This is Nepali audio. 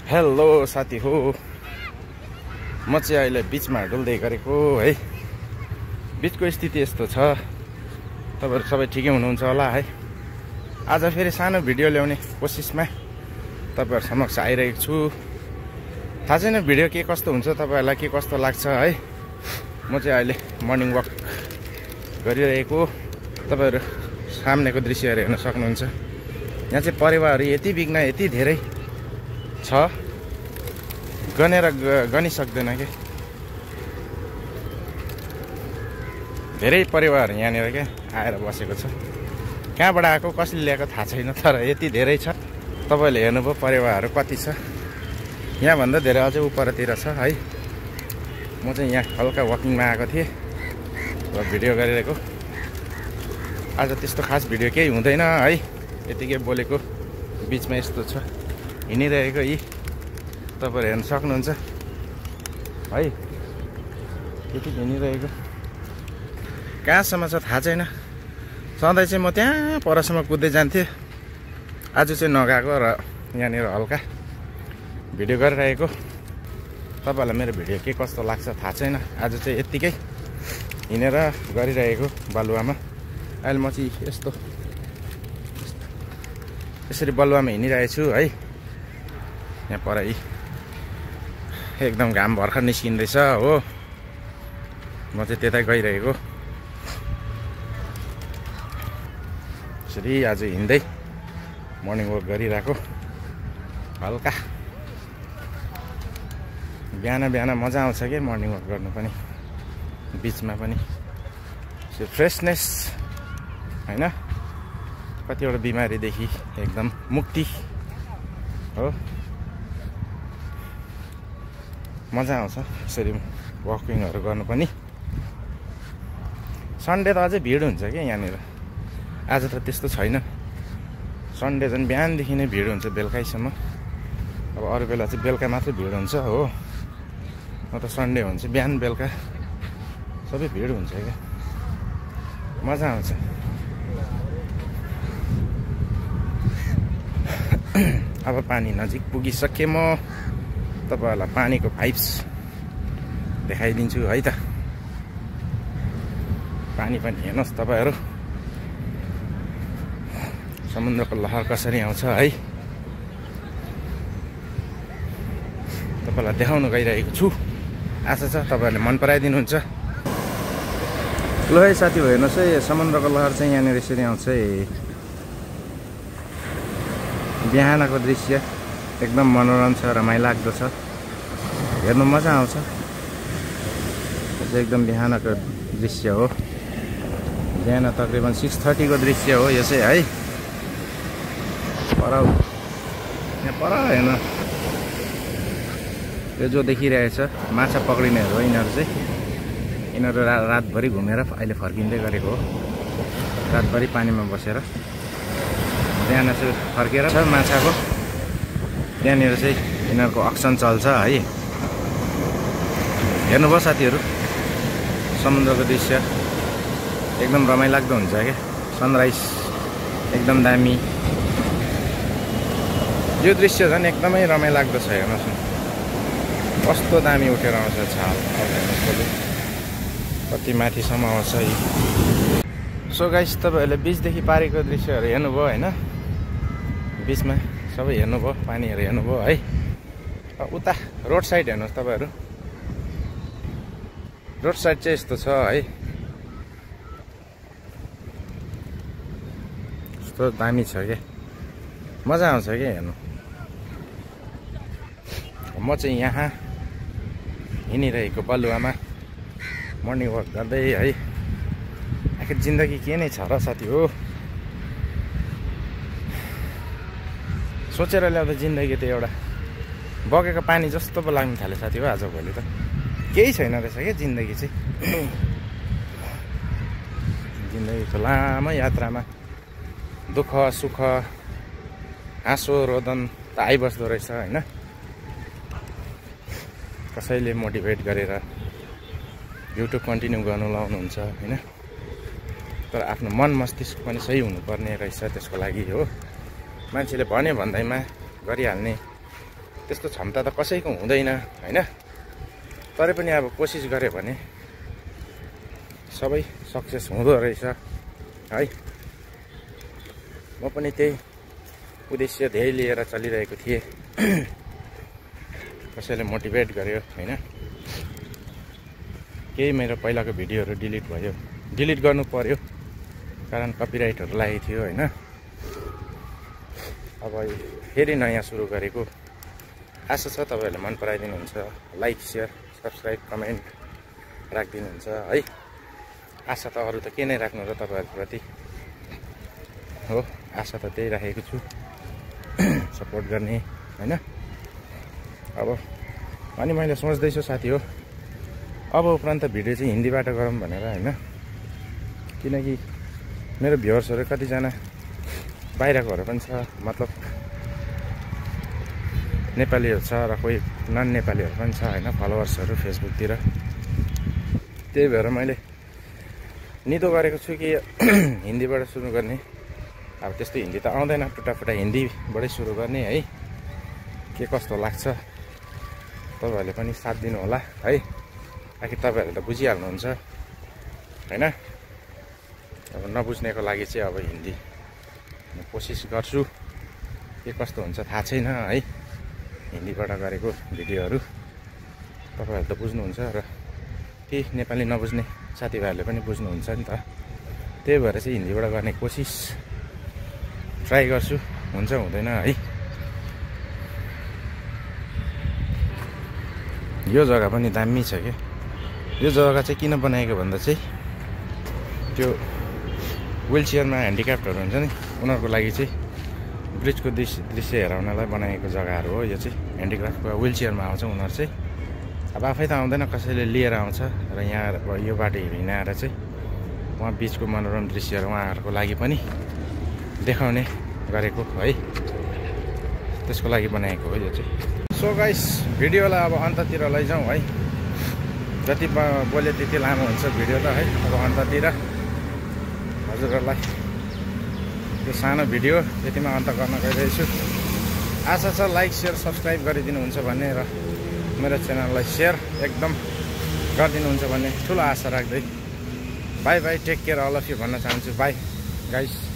हेलो साथी हो, म चाहिँ अहिले बिचमा डुल्दै गरेको है। बिचको स्थिति यस्तो छ, तपाईहरु सबै ठिकै हुनुहुन्छ होला है। आज फेरि सानो भिडियो ल्याउने कोसिसमा तपाईहरु समक्ष आइरहेको छु। थाहा छैन भिडियो के कस्तो हुन्छ, तपाईहरुलाई के कस्तो लाग्छ है। म चाहिँ अहिले मर्निङ वक गरिरहेको, तपाईहरु सामनेको दृश्यहरु हेर्न सक्नुहुन्छ। यहाँ चाहिँ परिवारहरु यति बिघ्न यति धेरै छ, गनि सक्दैन के। धेरै परिवार यहाँनिर के आएर बसेको छ। कहाँबाट आएको कसले ल्याएको थाहा छैन, तर यति धेरै छ। तपाईले हेर्नुभयो परिवारहरु कति छ। यहाँ भन्दा धेरै अझै उपरतिर छ है। म चाहिँ यहाँ हल्का वकिङमा आएको थिएँ र भिडियो गरिरहेको। आज त्यस्तो खास भिडियो केही हुँदैन है। यतिकै बोलेको बिचमा यस्तो छ, हिँडिरहेको यी तपाईहरु हेर्न सक्नुहुन्छ है। यति हिँडिरहेको कहाँसम्म छ थाहा छैन। सधैँ चाहिँ म त्यहाँ परसम्म कुद्दै जान्थेँ। आज चाहिँ नगएको र यहाँनिर हल्का भिडियो गरिरहेको। तपाईहरुलाई मेरो भिडियो के कस्तो लाग्छ थाहा छैन। आज चाहिँ यत्तिकै हिँडेर गरिरहेको बालुवामा। अहिले म चाहिँ यसरी बालुवामा हिँडिरहेको छु है। यहाँ पर एकदम घाम भर्खर निस्किँदैछ हो। म चाहिँ त्यतै गइरहेको। यसरी आज हिँड्दै मर्निङ वक गरिरहेको। हल्का बिहान मजा आउँछ के मर्निङ वक गर्नु पनि, बिचमा पनि फ्रेसनेस हैन। कतिवटा बिमारीदेखि एकदम मुक्ति हो। मजा आउँछ यसरी वकिङहरु गर्नु पनि। सन्डे त अझै भिड हुन्छ क्या यहाँनिर। आज त त्यस्तो छैन। सन्डे झन् बिहानदेखि नै भिड हुन्छ बेलुकैसम्म। अब अरू बेला चाहिँ बेलुका मात्रै भिड हुन्छ हो। म त सन्डे हुन्छ बिहान बेलुका सबै भिड हुन्छ क्या। मजा आउँछ। अब पानी नजिक पुगिसके म तपाईहरुलाई पानीको भाइब्स देखाइदिन्छु है त। पानी पनि हेर्नुहोस् तपाईहरु, समुद्रको लहर कसरी आउँछ है। तपाईहरुलाई देखाउन गइरहेको छु। आशा छ तपाईहरुले मन पराइदिनुहुन्छ। ल है साथी हो, हेर्नुहोस् है समुद्रको लहर चाहिँ यहाँनिर यसरी आउँछ है। बिहानको दृश्य एकदम मनोरम छ, रमाइलाग्दो छ, हेर्नु मजा आउँछ। यो चाहिँ एकदम बिहानको दृश्य हो। बिहान तकरिबन 6:30 को दृश्य हो यो चाहिँ है। यहाँ पर हेर्न यो जो देखिरहेछ माछा पक्रिनेहरू हो। यिनीहरू चाहिँ रातभरि घुमेर अहिले फर्किँदै गरेको हो। रातभरि पानीमा बसेर बिहान चाहिँ फर्केर छ माछाको। त्यहाँनिर चाहिँ यिनीहरूको अक्सन चल्छ है। हेर्नुभयो साथीहरू, समुद्रको दृश्य एकदम रमाइलाग्दो हुन्छ क्या। सनराइज एकदम दामी। यो दृश्य झन् एकदमै रमाइलाग्दो छ। हेर्नुहोस् न कस्तो दामी उठेर आउँछ छाल। कति माथिसम्म आउँछ यी। सो गाइस, तपाईहरुले बिचदेखि पारेको दृश्यहरू हेर्नुभयो हैन। बिचमा सबै हेर्नुभयो, पानीहरू हेर्नुभयो है। उता रोड साइड हेर्नुहोस् तपाईहरु। रोड साइड चाहिँ यस्तो छ है। यस्तो दामी छ के, मजा आउँछ के हेर्नु। म चाहिँ यहाँ हिँडिरहेको बालुवामा मर्निङ वक गर्दै है। आखिर जिन्दगी के नै छ र साथी हो। सोचेर ल्याउँदा जिन्दगी त एउटा बगेको पानी जस्तो पो लाग्न थाल्यो साथी हो। आजभोलि त केही छैन रहेछ क्या जिन्दगी चाहिँ। जिन्दगीको लामो यात्रामा दुःख सुख हाँसो रोदन त आइबस्दो रहेछ होइन। कसैले मोटिभेट गरेर युट्युब कन्टिन्यू गर्नु लाउनुहुन्छ होइन। तर आफ्नो मन मस्तिष्क पनि सही हुनुपर्ने रहेछ त्यसको लागि हो। मान्छेले भन्यो भन्दैमा गरिहाल्ने त्यस्तो क्षमता त कसैको हुँदैन हैन। तरै पनि अब कोसिस गरे भने सबै सक्सेस हुँदो रहेछ है। म पनि त्यही उद्देश्य ध्येय लिएर चलिरहेको थिएँ। कसैले मोटिभेट गर्यो हैन। केही मेरो पहिलाको भिडियोहरू डिलिट भयो, डिलिट गर्नु पर्यो कारण कपिराइटहरू लागेको थियो हैन। अब फेरि नयाँ सुरु गरेको, आशा छ तपाईहरुले मन पराइदिनुहुन्छ, लाइक शेयर सब्स्क्राइब कमेन्ट राखिदिनुहुन्छ है। आशा त अरु त के नै राख्नु र तपाईहरुप्रति हो, आशा त त्यही राखेको छु सपोर्ट गर्ने हैन। अब अनि मैले सोच्दैछु साथी हो, अब उपरान्त भिडियो चाहिँ हिन्दीबाट गरौँ भनेर हैन। किनकि मेरो भ्युअर्सहरु कतिजना बाहिरकोहरु पनि छ, मतलब नेपालीहरु छ र कोही नन नेपालीहरु पनि छ हैन, फलोवर्सहरु फेसबुकतिर। त्यही भएर मैले निदो गरेको छु कि हिन्दीबाट सुरु गर्ने। अब त्यस्तो हिन्दी त आउँदैन, टुटाफुटा हिन्दीबाटै सुरु गर्ने है। के कस्तो लाग्छ तपाईहरुले पनि साथ दिनु होला है। आखिर तपाईहरुले त बुझिहाल्नुहुन्छ हैन। अब नबुझ्नेको लागि चाहिँ अब हिन्दी म कोसिस गर्छु। के कस्तो हुन्छ थाहा छैन है, हिन्दीबाट गरेको भिडियोहरू तपाईहरुले त बुझ्नुहुन्छ र ती नेपाली नबुझ्ने साथीभाइहरूले पनि बुझ्नुहुन्छ नि त। त्यही भएर चाहिँ हिन्दीबाट गर्ने कोसिस ट्राई गर्छु, हुन्छ हुँदैन है। यो जग्गा पनि दामी छ के। यो जग्गा चाहिँ किन बनाएको भन्दा चाहिँ त्यो व्हीलचेयरमा ह्यान्डिक्याप्टहरू हुन्छ नि, उनीहरूको लागि चाहिँ ब्रिजको दृश्य हेराउनलाई बनाएको जग्गाहरू हो। यो चाहिँ ह्यान्डिक्राफ्टको व्हीलचेयरमा आउँछ उनीहरू चाहिँ। अब आफै त आउँदैन, कसैले लिएर आउँछ र यहाँ यो बाटो हिँडाएर चाहिँ उहाँ बिचको मनोरम दृश्यहरू उहाँहरूको लागि पनि देखाउने गरेको है। त्यसको लागि बनाएको हो यो चाहिँ। सो गाइस, भिडियोलाई अब अन्ततिर लैजाउँ है। जति बोले त्यति लामो हुन्छ भिडियो त है। अब अन्ततिर हजुरहरूलाई यो सानो भिडियो यतिमा अन्त गर्न गइरहेछु। आशा छ लाइक शेयर सब्स्क्राइब गरिदिनुहुन्छ भन्ने र मेरो च्यानललाई शेयर एकदम गरिदिनुहुन्छ भन्ने ठुलो आशा राख्दै bye bye, take care all of you भन्न चाहन्छु। Bye guys.